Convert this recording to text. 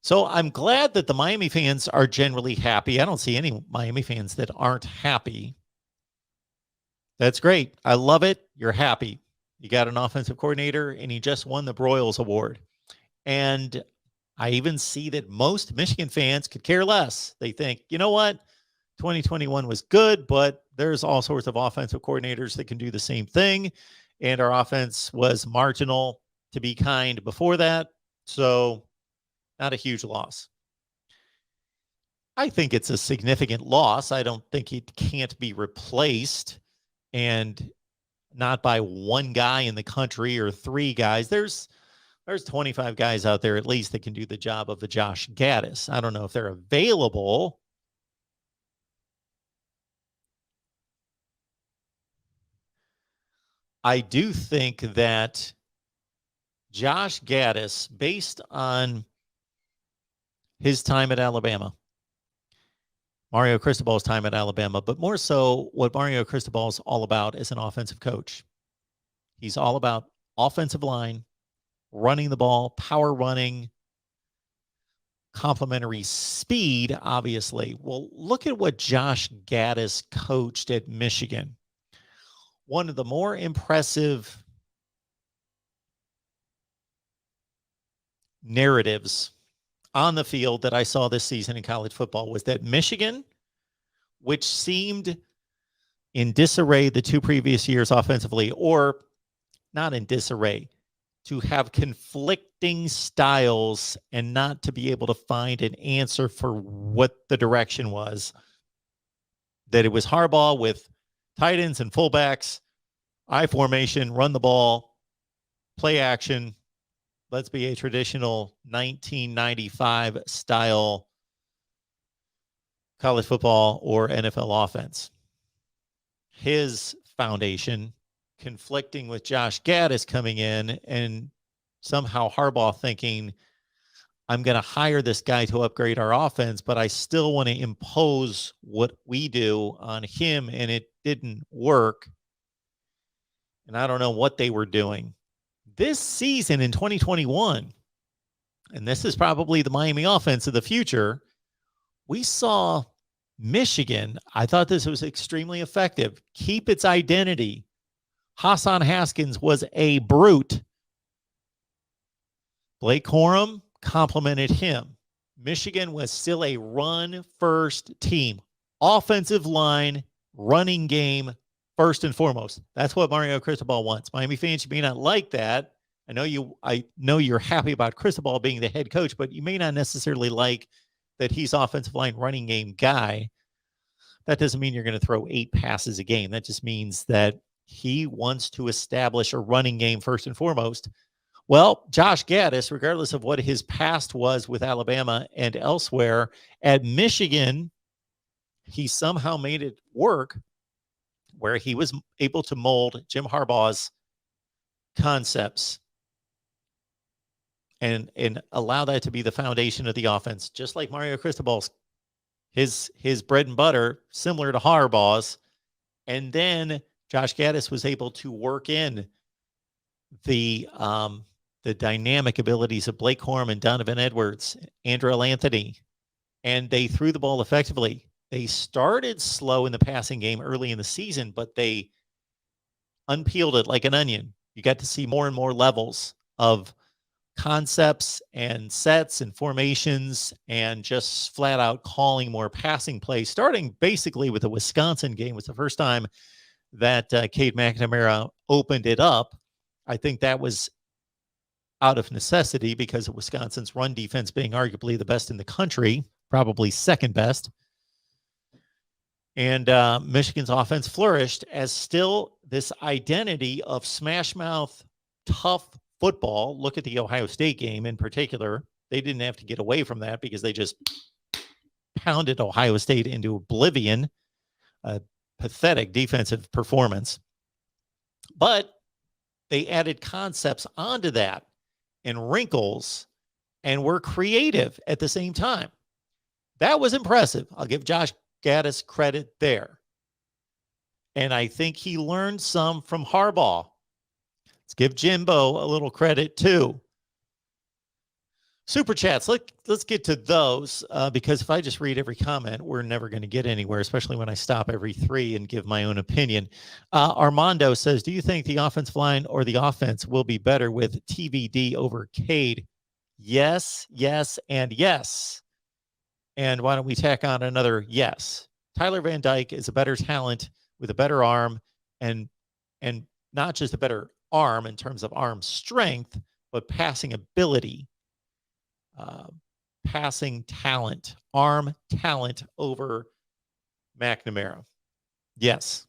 So I'm glad that the Miami fans are generally happy. I don't see any Miami fans that aren't happy. That's great. I love it. You're happy. You got an offensive coordinator, and he just won the Broyles Award. And I even see that most Michigan fans could care less. They think, you know what? 2021 was good, but there's all sorts of offensive coordinators that can do the same thing. And our offense was marginal, to be kind, before that. So not a huge loss. I think it's a significant loss. I don't think it can't be replaced, and not by one guy in the country or three guys. There's 25 guys out there at least that can do the job of a Josh Gattis. I don't know if they're available. I do think that Josh Gattis, based on his time at Alabama, Mario Cristobal's time at Alabama, but more so what Mario Cristobal is all about as an offensive coach. He's all about offensive line, running the ball, power running, complementary speed, obviously. Well, look at what Josh Gattis coached at Michigan. One of the more impressive narratives on the field that I saw this season in college football was that Michigan, which seemed in disarray the two previous years offensively, or not in disarray, to have conflicting styles and not to be able to find an answer for what the direction was, that it was Harbaugh with tight ends and fullbacks, I formation, run the ball, play action. Let's be a traditional 1995 style college football or NFL offense. His foundation conflicting with Josh Gattis coming in, and somehow Harbaugh thinking, I'm going to hire this guy to upgrade our offense, but I still want to impose what we do on him, and it didn't work. And I don't know what they were doing. This season in 2021, and this is probably the Miami offense of the future, we saw Michigan. I thought this was extremely effective. Keep its identity. Hassan Haskins was a brute. Blake Corum complimented him. Michigan was still a run-first team. Offensive line, running game, first and foremost. That's what Mario Cristobal wants. Miami fans, you may not like that. I know you're happy about Cristobal being the head coach, but you may not necessarily like that he's offensive line running game guy. That doesn't mean you're going to throw 8 passes a game. That just means that he wants to establish a running game first and foremost. Well, Josh Gattis, regardless of what his past was with Alabama and elsewhere, at Michigan, he somehow made it work where he was able to mold Jim Harbaugh's concepts and allow that to be the foundation of the offense, just like Mario Cristobal's, his bread and butter, similar to Harbaugh's. And then Josh Gattis was able to work in the dynamic abilities of Blake Corum and Donovan Edwards, Andrell Anthony, and they threw the ball effectively. They started slow in the passing game early in the season, but they unpeeled it like an onion. You got to see more and more levels of concepts and sets and formations and just flat out calling more passing plays, starting basically with the Wisconsin game. Was the first time that Cade McNamara opened it up. I think that was out of necessity because of Wisconsin's run defense being arguably the best in the country, probably second best. And Michigan's offense flourished as still this identity of smash mouth, tough football. Look at the Ohio State game in particular. They didn't have to get away from that because they just pounded Ohio State into oblivion. A pathetic defensive performance. But they added concepts onto that and wrinkles and were creative at the same time. That was impressive. I'll give Josh Gattis credit there. And I think he learned some from Harbaugh. Let's give Jimbo a little credit too. Super chats. Let's get to those because if I just read every comment, we're never going to get anywhere, especially when I stop every 3 and give my own opinion. Armando says, do you think the offensive line or the offense will be better with TVD over Cade? Yes, yes, and yes. And why don't we tack on another yes? Tyler Van Dyke is a better talent with a better arm and not just a better arm in terms of arm strength, but passing ability. Passing talent, arm talent over McNamara. Yes.